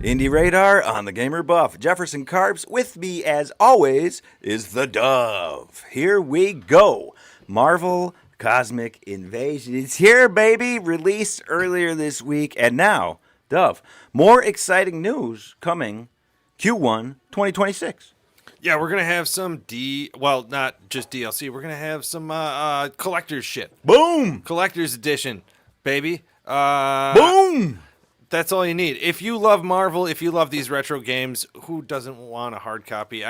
Indie Radar on the Gamer Buff. Jefferson Carbs with me, as always, is the Dove. Here we go. Marvel Cosmic Invasion. It's here, baby. Released earlier this week. And now, Dove, more exciting news coming Q1 2026. Yeah, we're gonna have some not just DLC. We're gonna have some collector's shit. Boom! Collector's edition, baby. Boom! That's all you need. If you love Marvel, if you love these retro games, who doesn't want a hard copy?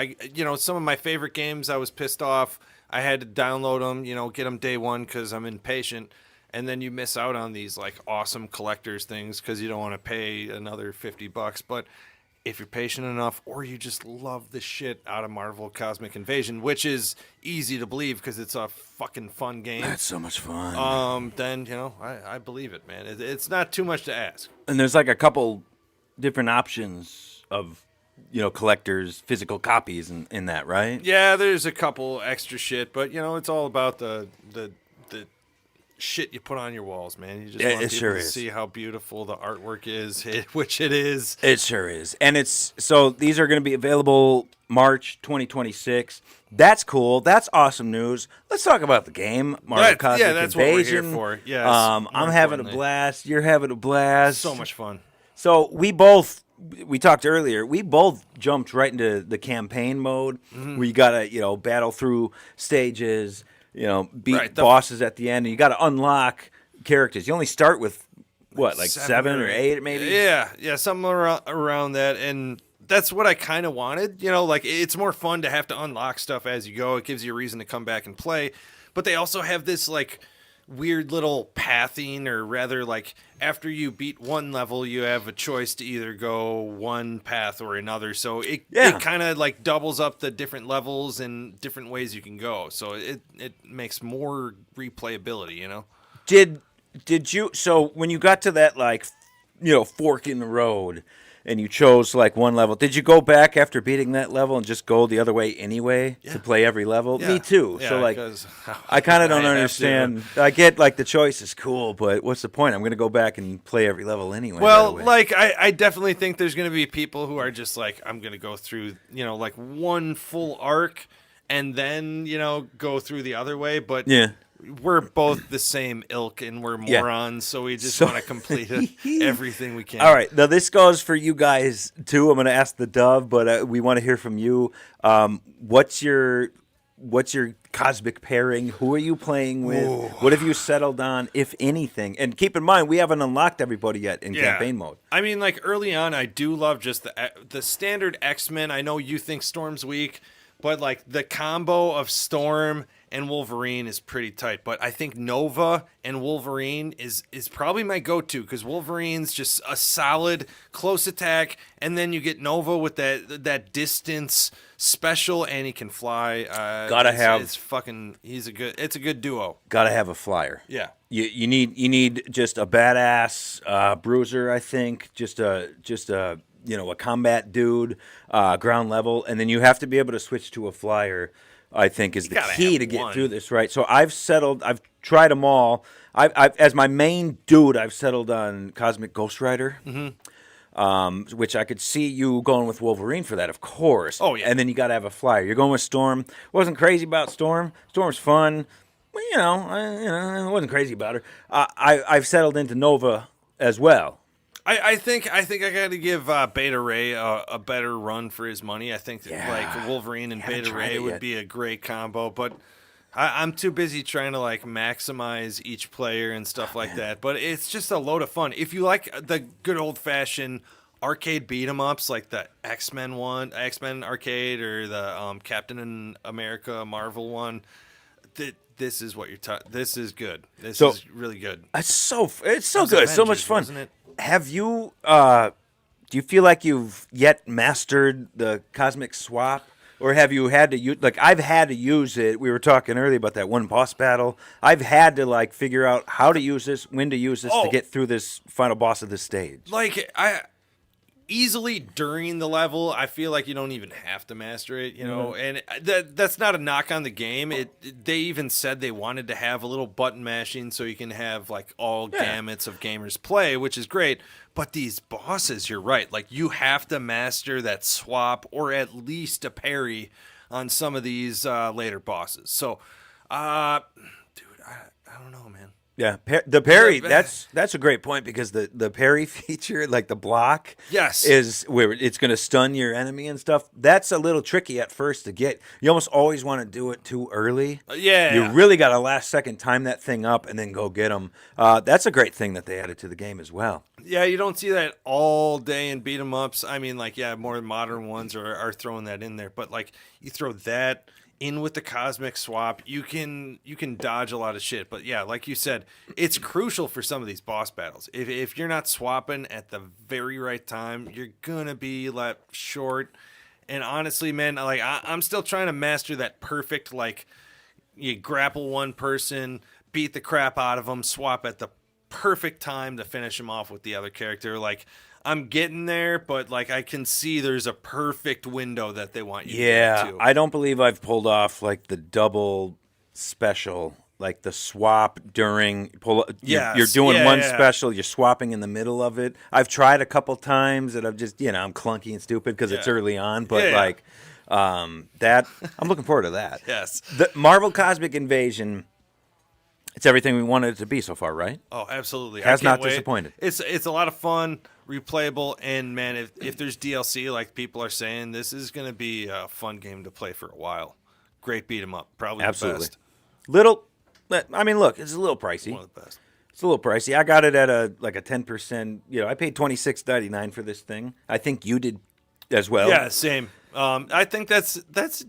Some of my favorite games, I was pissed off. I had to download them, get them day one because I'm impatient. And then you miss out on these like awesome collector's things because you don't want to pay another $50. But if you're patient enough, or you just love the shit out of Marvel Cosmic Invasion, which is easy to believe because it's a fucking fun game. That's so much fun. Then, I believe it, man. It's not too much to ask. And there's like a couple different options of, collectors' physical copies in that, right? Yeah, there's a couple extra shit, but, it's all about the shit you put on your walls, man. You just want people to see how beautiful the artwork is, which it is. It sure is. And so these are going to be available March 2026. That's cool. That's awesome news. Let's talk about the game, Marvel Cosmic Invasion. That's what we're here for. Yeah, I'm having a blast. You're having a blast. So much fun. So we talked earlier, we both jumped right into the campaign mode where you got to, battle through stages, beat bosses at the end, and you got to unlock characters. You only start with, what, like seven or eight maybe? Yeah, something around that, and that's what I kind of wanted. It's more fun to have to unlock stuff as you go. It gives you a reason to come back and play, but they also have this, like, weird little pathing, or rather, like, after you beat one level, you have a choice to either go one path or another. So it kind of like doubles up the different levels and different ways you can go. So it makes more replayability, Did you, so when you got to that, like, fork in the road and you chose like one level, did you go back after beating that level and just go the other way anyway to play every level? Yeah. Me too. Yeah, so like, I kind of don't understand. I get like the choice is cool, but what's the point? I'm going to go back and play every level anyway. Well, like I definitely think there's going to be people who are just like, I'm going to go through, like one full arc and then, go through the other way. But yeah. We're both the same ilk, and we're morons, so we just want to complete everything we can. All right, now this goes for you guys too. I'm going to ask the Dove, but we want to hear from you. What's your cosmic pairing? Who are you playing with? Ooh. What have you settled on, if anything? And keep in mind, we haven't unlocked everybody yet in campaign mode. I mean, like early on, I do love just the standard X-Men. I know you think Storm's weak, but like the combo of Storm and Wolverine is pretty tight, but I think Nova and Wolverine is probably my go-to, because Wolverine's just a solid close attack, and then you get Nova with that distance special, and he can fly. It's a good duo. Gotta have a flyer. Yeah. You need just a badass bruiser, I think. Just a a combat dude, ground level, and then you have to be able to switch to a flyer, I think, is the key to get through this, right? So I've tried them all. I've as my main dude, I've settled on Cosmic Ghost Rider, which I could see you going with Wolverine for that, of course. Oh, yeah. And then you got to have a flyer. You're going with Storm. Wasn't crazy about Storm. Storm's fun. Well, I wasn't crazy about her. I've settled into Nova as well. I think I got to give Beta Ray a better run for his money. I think like Wolverine and Beta Ray would be a great combo, but I'm too busy trying to like maximize each player and stuff like that. But it's just a load of fun. If you like the good old fashioned arcade beat 'em ups, like the X-Men arcade, or the Captain America Marvel one, this is what this is good. This is really good. It's so good. So much fun. Wasn't it? Have you, do you feel like you've yet mastered the Cosmic Swap? Or have you had to use, like, I've had to use it. We were talking earlier about that one boss battle. I've had to, like, figure out how to use this, when to use this to get through this final boss of this stage. Like, easily during the level. I feel like you don't even have to master it, you know. And that's not a knock on the game. They even said they wanted to have a little button mashing so you can have like all gamuts of gamers play, which is great. But these bosses, you're right. Like you have to master that swap or at least a parry on some of these later bosses. So, dude, I don't know, man. Yeah, the parry. That's a great point because the parry feature, like the block, Yes, is where it's going to stun your enemy and stuff. That's a little tricky at first to get. You almost always want to do it too early. Yeah, you really got to last second time that thing up and then go get them. That's a great thing that they added to the game as well. Yeah, you don't see that all day in beat 'em ups. I mean, like, yeah, more modern ones are throwing that in there, but like you throw that in with the cosmic swap, you can dodge a lot of shit. But yeah, like you said, it's crucial for some of these boss battles. If you're not swapping at the very right time, you're gonna be left short. And honestly, man, like I'm still trying to master that perfect, like you grapple one person, beat the crap out of them, swap at the perfect time to finish him off with the other character. Like I'm getting there, but like I can see there's a perfect window that they want you to get to. I don't believe I've pulled off like the double special, like the swap during you're doing one special, you're swapping in the middle of it. I've tried a couple times and I've just, I'm clunky and stupid because it's early on, but like that I'm looking forward to that. Yes. The Marvel Cosmic Invasion, it's everything we wanted it to be so far, right? Oh, absolutely. Has not disappointed. It's a lot of fun, replayable, and man, if there's DLC like people are saying, this is going to be a fun game to play for a while. Great beat 'em up, probably Absolutely. the best. I mean, look, it's a little pricey. One of the best. It's a little pricey. I got it at a 10%. I paid $26.99 for this thing. I think you did as well. Yeah, same. I think that's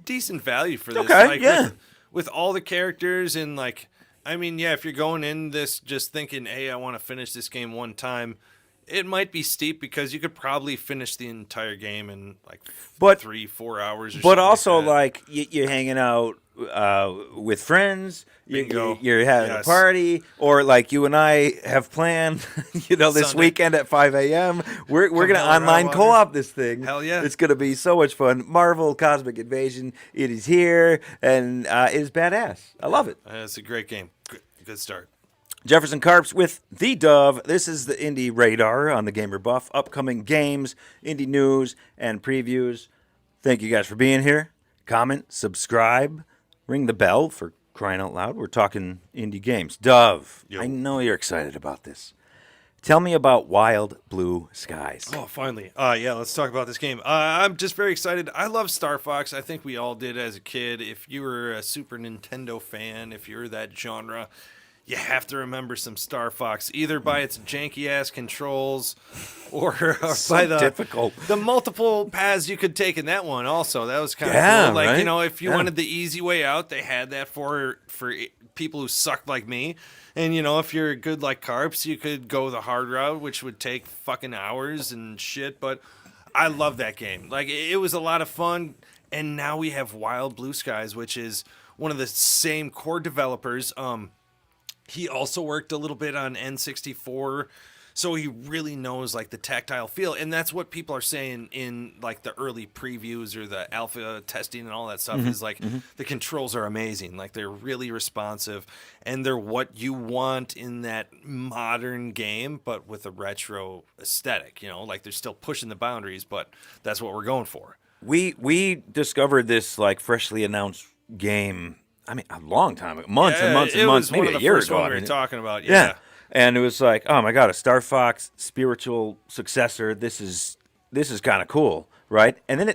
decent value for this. Okay, like, yeah. With all the characters and like, I mean, yeah, if you're going in this just thinking, hey, I want to finish this game one time, it might be steep because you could probably finish the entire game in like 3-4 hours. But also, like you're hanging out with friends, you're having a party, or like you and I have planned, this Sunday. Weekend at 5 a.m. We're gonna online co-op this thing. Hell yeah! It's gonna be so much fun. Marvel Cosmic Invasion, it is here, and it is badass. I love it. It's a great game. Good start. Jefferson Carps with The Dove. This is the Indie Radar on the Gamer Buff. Upcoming games, indie news, and previews. Thank you guys for being here. Comment, subscribe, ring the bell for crying out loud. We're talking indie games. Dove, I know you're excited about this. Tell me about Wild Blue Skies. Oh, finally. Yeah, let's talk about this game. I'm just very excited. I love Star Fox. I think we all did as a kid. If you were a Super Nintendo fan, if you're that genre, you have to remember some Star Fox, either by its janky-ass controls or by the multiple paths you could take in that one also. That was kind of cool. Like, right? If you wanted the easy way out, they had that for people who sucked like me. And, if you're good like Carps, you could go the hard route, which would take fucking hours and shit. But I love that game. Like, it was a lot of fun. And now we have Wild Blue Skies, which is one of the same core developers. He also worked a little bit on N64, so he really knows like the tactile feel, and that's what people are saying in like the early previews or the alpha testing and all that stuff. Is like the controls are amazing, like they're really responsive, and they're what you want in that modern game, but with a retro aesthetic. Like they're still pushing the boundaries, but that's what we're going for. We discovered this like freshly announced game. I mean, a long time ago, months and months, maybe a year ago. We were talking about, yeah. And it was like, oh my god, a Star Fox spiritual successor. This is kind of cool, right? And then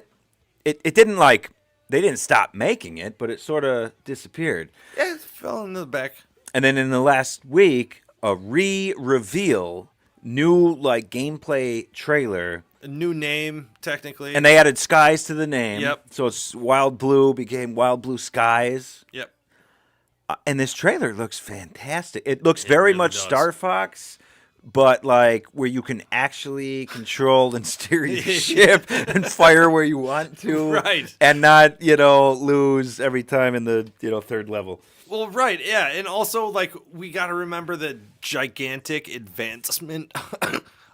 it didn't like they didn't stop making it, but it sort of disappeared. Yeah, it fell into the back. And then in the last week, a reveal, new like gameplay trailer. A new name, technically. And they added skies to the name. Yep. So it's Wild Blue became Wild Blue Skies. Yep. And this trailer looks fantastic. It looks very much Star Fox, but like where you can actually control and steer your ship and fire where you want to. Right. And not, lose every time in the, third level. Well, right, yeah. And also, like, we got to remember the gigantic advancement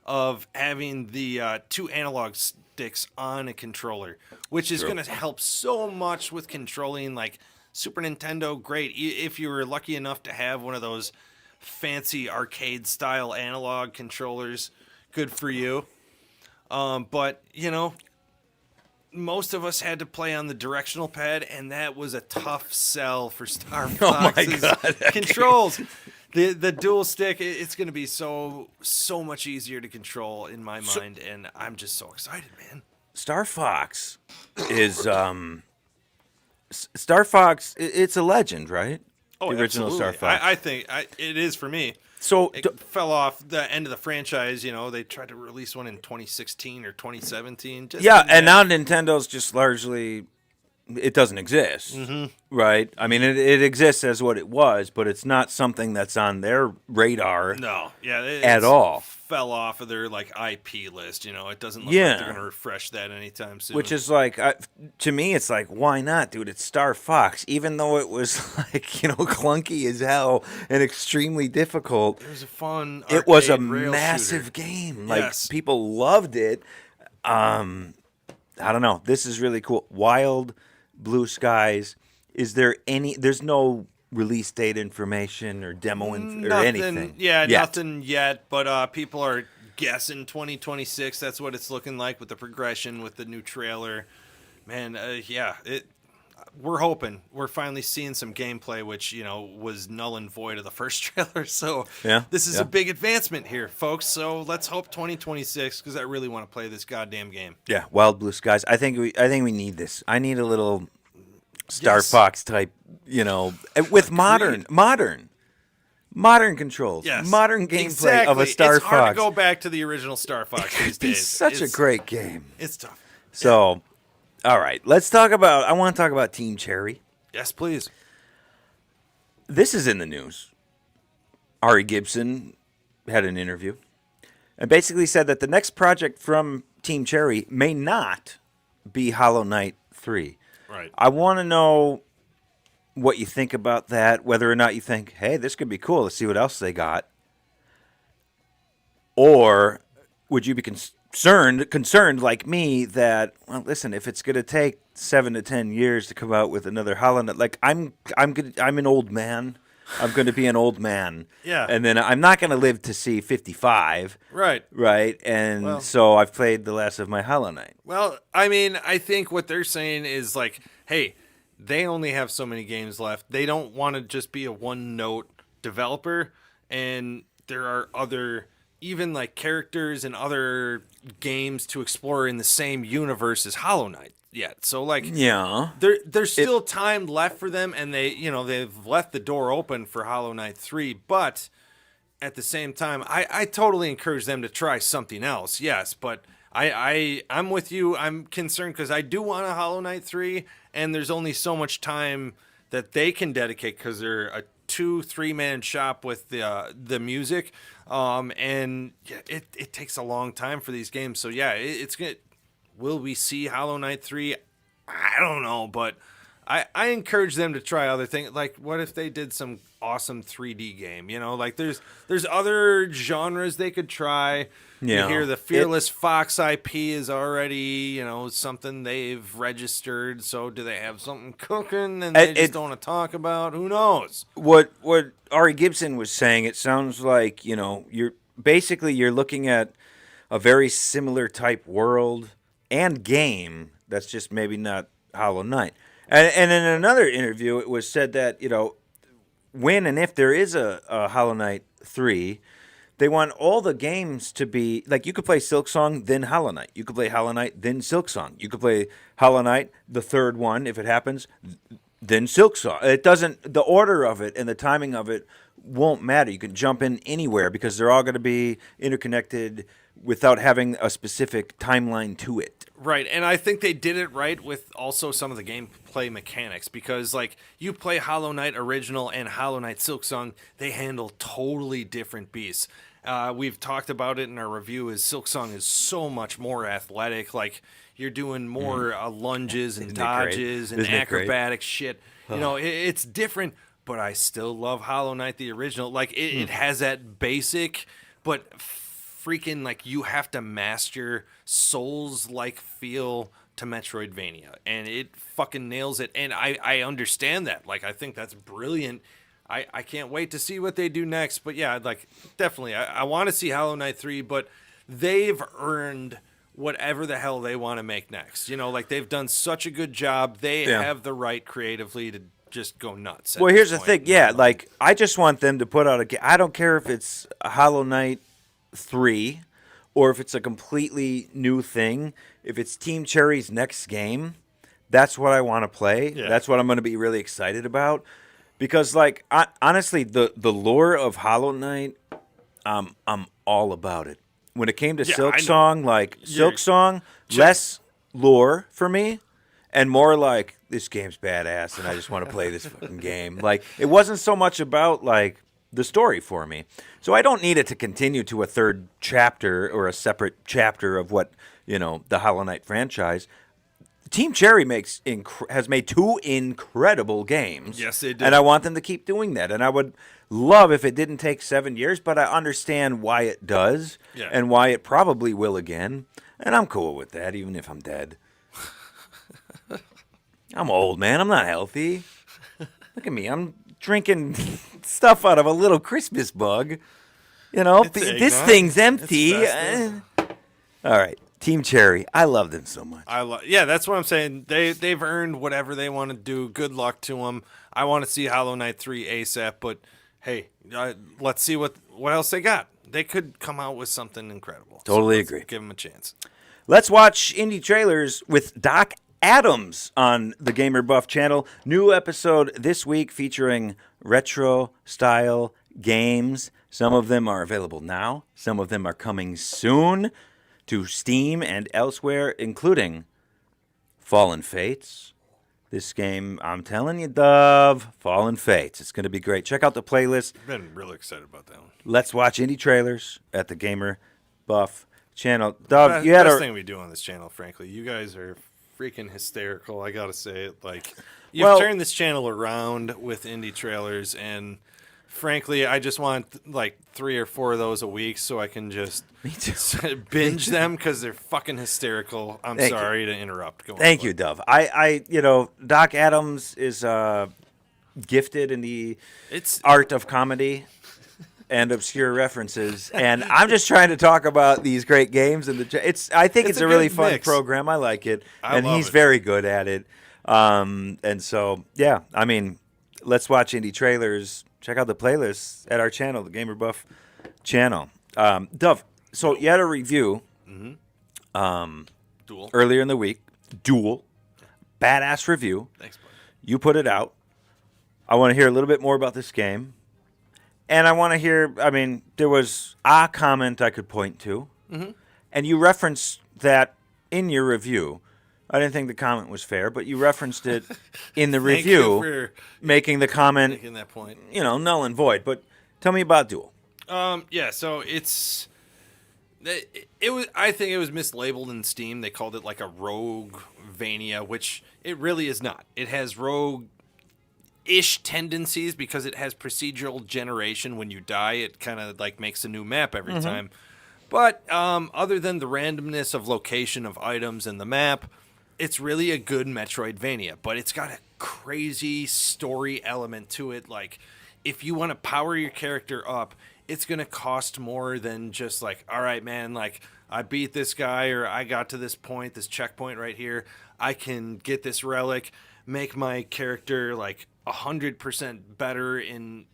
of having the 2 analog sticks on a controller, which is going to help so much with controlling. Like Super Nintendo, great. If you were lucky enough to have one of those fancy arcade style analog controllers, good for you. But most of us had to play on the directional pad, and that was a tough sell for Star Fox's controls. The dual stick, it's going to be so much easier to control in my mind, and I'm just so excited, man. Star Fox is Star Fox. It's a legend, right? Oh, the original absolutely. Star Fox. I think it is for me. So it fell off the end of the franchise. They tried to release one in 2016 or 2017. And now Nintendo's just largely, it doesn't exist, right? I mean, it exists as what it was, but it's not something that's on their radar. No, at all. Fell off of their IP list. It doesn't look like they're going to refresh that anytime soon. Which is to me, it's like, why not, dude? It's Star Fox, even though it was clunky as hell and extremely difficult. It was a fun. It was a rail massive shooter. game. Yes. People loved it. I don't know. This is really cool. Wild Blue Skies. Is there any? There's no release date information or demo or anything. Yeah, nothing yet. But people are guessing 2026. That's what it's looking like with the progression, with the new trailer. Man, we're hoping. We're finally seeing some gameplay, which was null and void of the first trailer. So this is a big advancement here, folks. So let's hope 2026, because I really want to play this goddamn game. Yeah, Wild Blue Skies. I think we need this. I need a little Star Fox type, with modern controls, modern gameplay of a Star Fox. It's hard to go back to the original Star Fox these days. It's such a great game. It's tough. So, all right, I want to talk about Team Cherry. Yes, please. This is in the news. Ari Gibson had an interview and basically said that the next project from Team Cherry may not be Hollow Knight 3. Right. I want to know what you think about that, whether or not you think, hey, this could be cool. Let's see what else they got. Or would you be concerned like me that, well, listen, if it's going to take 7 to 10 years to come out with another Hollow Knight, I'm an old man. I'm going to be an old man. Yeah. And then I'm not going to live to see 55. Right. Right. And so I've played the last of my Hollow Knight. Well, I mean, I think what they're saying is hey, they only have so many games left. They don't want to just be a one-note developer. And there are other, even characters and other games to explore in the same universe as Hollow Knight yet. So there's still time left for them, and they've left the door open for Hollow Knight 3, but at the same time I totally encourage them to try something else. Yes, but I'm with you. I'm concerned because I do want a Hollow Knight 3, and there's only so much time that they can dedicate because they're a 2-3 man shop with the music, and it takes a long time for these games. So it's gonna. Will we see Hollow Knight 3? I don't know, but I encourage them to try other things. Like, what if they did some awesome 3D game? There's other genres they could try. You hear the Fearless Fox IP is already, something they've registered. So do they have something cooking and they just don't want to talk about? Who knows? What Ari Gibson was saying, it sounds like, you're looking at a very similar type world and game that's just maybe not Hollow Knight. And in another interview, it was said that, when and if there is a Hollow Knight 3, they want all the games to be, you could play Silksong, then Hollow Knight. You could play Hollow Knight, then Silksong. You could play Hollow Knight, the third one, if it happens, then Silksong. It doesn't, the order of it and the timing of it won't matter. You can jump in anywhere because they're all going to be interconnected without having a specific timeline to it. Right, and I think they did it right with also some of the gameplay mechanics because, you play Hollow Knight Original and Hollow Knight Silksong, they handle totally different beasts. We've talked about it in our review, is Silksong is so much more athletic, you're doing more lunges and dodges and acrobatic shit. It's different, but I still love Hollow Knight the original. It has that basic but freaking like you have to master Souls-like feel to Metroidvania, and it fucking nails it. And I understand that. Like, I think that's brilliant. I can't wait to see what they do next. But yeah, like definitely, I want to see Hollow Knight 3, but they've earned whatever the hell they want to make next. You know, like they've done such a good job. They have the right creatively to just go nuts. Well, here's the thing. Yeah, like I just want them to put out a game. I don't care if it's a Hollow Knight 3 or if it's a completely new thing. If it's Team Cherry's next game, that's what I want to play. Yeah. That's what I'm going to be really excited about. Because, like, honestly, the lore of Hollow Knight, I'm all about it. When it came to Silk Song, less lore for me, and more like, this game's badass, and I just want to play this fucking game. Like, it wasn't so much about, like, the story for me. So I don't need it to continue to a third chapter or a separate chapter of what, you know, the Hollow Knight franchise. Team Cherry has made 2 incredible games. Yes, they did. And I want them to keep doing that. And I would love if it didn't take 7 years, but I understand why it does and why it probably will again. And I'm cool with that, even if I'm dead. I'm old, man. I'm not healthy. Look at me. I'm drinking stuff out of a little Christmas bug. You know, this thing's empty. All right. Team Cherry, I love them so much. Yeah, that's what I'm saying. They've earned whatever they want to do. Good luck to them. I want to see Hollow Knight 3 ASAP, but hey, let's see what else they got. They could come out with something incredible. Totally agree. Give them a chance. Let's watch indie trailers with Doc Adams on the Gamer Buff channel. New episode this week featuring retro style games. Some of them are available now. Some of them are coming soon to Steam and elsewhere, including Fallen Fates. This game, I'm telling you, Dove, Fallen Fates. It's going to be great. Check out the playlist. I've been really excited about that one. Let's watch indie trailers at the Gamer Buff channel. Dove, you had a best thing we do on this channel, frankly. You guys are freaking hysterical. I got to say it. Like, you've turned this channel around with indie trailers, and frankly, I just want like 3 or 4 of those a week so I can just binge them because they're fucking hysterical. I'm sorry to interrupt. Thank you, Dove. Doc Adams is gifted in the art of comedy and obscure references, and I'm just trying to talk about these great games. And I think it's a really fun mix. Program. I like it, and he's very good at it. And so, yeah, I mean, let's watch indie trailers. Check out the playlists at our channel, the Gamer Buff channel. Dove, so you had a review Duil. Earlier in the week. Duil. Badass review. Thanks, buddy. You put it out. I want to hear a little bit more about this game. And I want to hear, I mean, there was a comment I could point to. Mm-hmm. And you referenced that in your review. I didn't think the comment was fair, but you referenced it in the review, for making the comment, making that point. Null and void. But tell me about Duil. Yeah, so I think it was mislabeled in Steam. They called it like a Roguevania, which it really is not. It has rogue-ish tendencies because it has procedural generation. When you die, it kind of like makes a new map every time. But other than the randomness of location of items in the map, it's really a good Metroidvania, but it's got a crazy story element to it. Like, if you want to power your character up, it's going to cost more than just like, all right, man, like, I beat this guy or I got to this point, this checkpoint right here. I can get this relic, make my character like 100% better in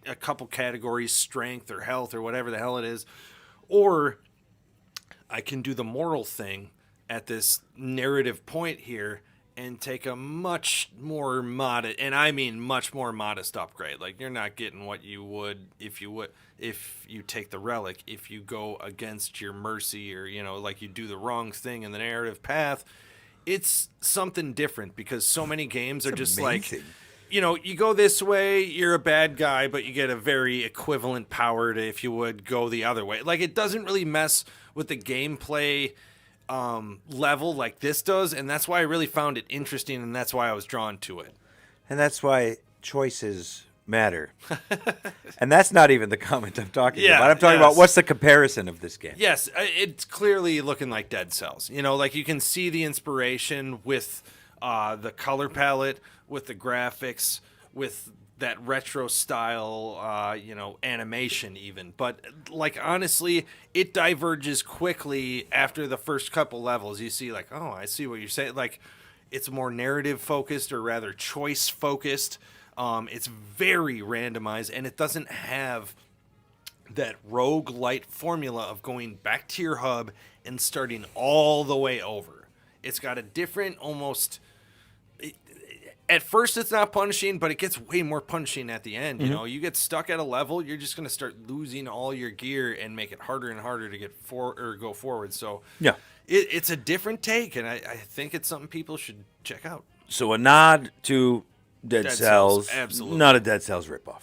a couple categories, strength or health or whatever the hell it is. Or I can do the moral thing at this narrative point here and take a much more modest, and I mean much more modest upgrade. Like, you're not getting what you would if you take the relic, if you go against your mercy or, like you do the wrong thing in the narrative path. It's something different because so many games are just amazing. Like, you go this way, you're a bad guy, but you get a very equivalent power to, if you would, go the other way. Like, it doesn't really mess with the gameplay level like this does, and that's why I really found it interesting, and that's why I was drawn to it. And that's why choices matter. And that's not even the comment I'm talking Yeah, about. I'm talking about what's the comparison of this game. Yes, it's clearly looking like Dead Cells. You know, like you can see the inspiration with the color palette, with the graphics, with that retro style, animation even. But like honestly, it diverges quickly after the first couple levels. You see, like, oh, I see what you're saying. Like, it's more narrative focused, or rather choice focused. It's very randomized, and it doesn't have that rogue-lite formula of going back to your hub and starting all the way over. It's got a different almost... At first, it's not punishing, but it gets way more punishing at the end. You know, you get stuck at a level, you're just going to start losing all your gear and make it harder and harder to get go forward. So Yeah. it's a different take, and I think it's something people should check out. So a nod to Dead Cells, absolutely. not a Dead Cells ripoff.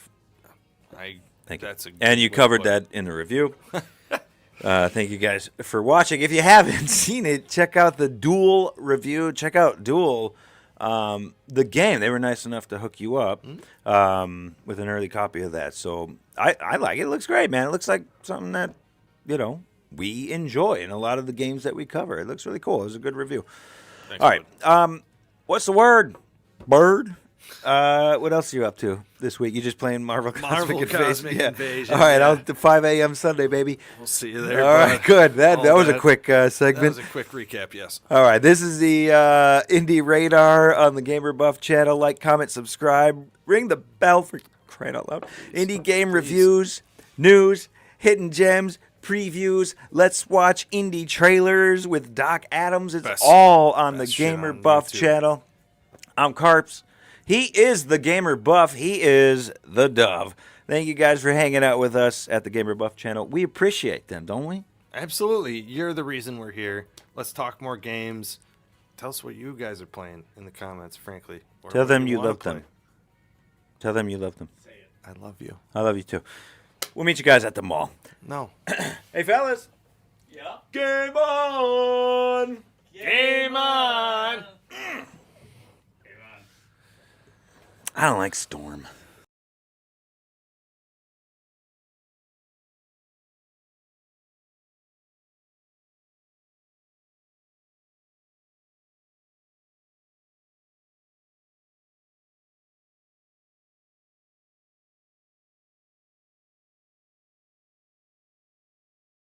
Thank you. That's a And you good way to covered put it. that in the review. Thank you guys for watching. If you haven't seen it, check out the Duil review. Check out Duil, the game. They were nice enough to hook you up with an early copy of that. So I like it. It looks great, man. It looks like something that, we enjoy in a lot of the games that we cover. It looks really cool. It was a good review. Thanks, All right. What's the word? Bird? What else are you up to this week? You just playing Marvel Cosmic Invasion. All right, yeah. I'll 5 a.m. Sunday, baby. We'll see you there. All right, good. That was a quick That segment. was a quick recap, yes. All right, this is the Indie Radar on the Gamer Buff channel. Like, comment, subscribe, ring the bell for crying out loud. Indie game reviews, news, hidden gems, previews. Let's watch indie trailers with Doc Adams. It's all on the Gamer Buff channel. I'm Carps. He is the Gamer Buff. He is the Dove. Thank you guys for hanging out with us at the Gamer Buff channel. We appreciate them, don't we? Absolutely. You're the reason we're here. Let's talk more games. Tell us what you guys are playing in the comments, frankly. Or Tell what them you wanna love them. play. Tell them you love them. Say it. I love you. I love you too. We'll meet you guys at the mall. No. Hey, fellas. Yeah. Game on! Game on! I don't like Storm.